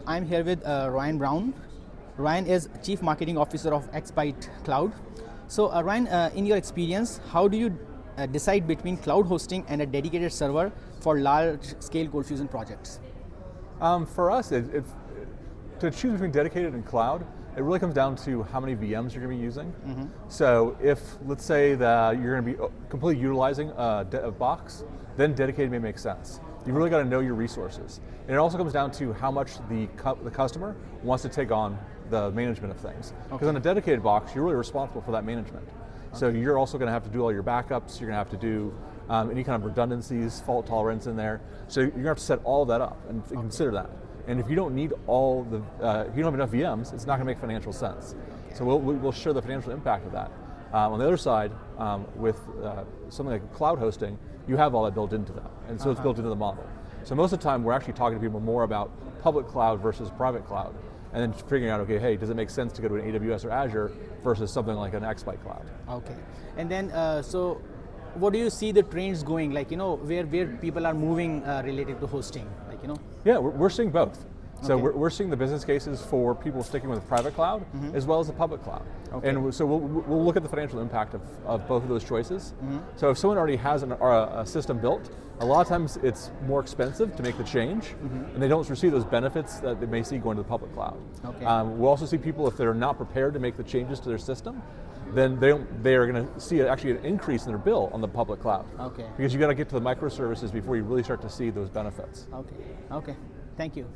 I'm here with Ryan Brown. Ryan is Chief Marketing Officer of Xbyte Cloud. So Ryan, in your experience, how do you decide between cloud hosting and a dedicated server for large-scale ColdFusion projects? For us, to choose between dedicated and cloud, it really comes down to how many VMs you're going to be using. Mm-hmm. So if, let's say that you're going to be completely utilizing a box, then dedicated may make sense. You really got to know your resources. And it also comes down to how much the customer wants to take on the management of things. Because on a dedicated box, you're really responsible for that management. So you're also going to have to do all your backups, you're going to have to do any kind of redundancies, fault tolerance in there. So you're going to have to set all of that up and consider that. And if you don't need all the, if you don't have enough VMs, it's not going to make financial sense. So we'll show the financial impact of that. On the other side, with something like cloud hosting, you have all that built into that. And so it's built into the model. So most of the time, we're actually talking to people more about public cloud versus private cloud. And then figuring out, okay, hey, does it make sense to go to an AWS or Azure versus something like an Xbyte cloud? Okay. And then, so what do you see the trends going, like, where people are moving related to hosting, Yeah, we're seeing both. So we're seeing the business cases for people sticking with private cloud as well as the public cloud. Okay. And so we'll look at the financial impact of both of those choices. So if someone already has a system built, a lot of times it's more expensive to make the change, and they don't receive those benefits that they may see going to the public cloud. Okay. We'll also see people, if they're not prepared to make the changes to their system, then they are going to see actually an increase in their bill on the public cloud. Okay. Because you got to get to the microservices before you really start to see those benefits. Okay. Thank you.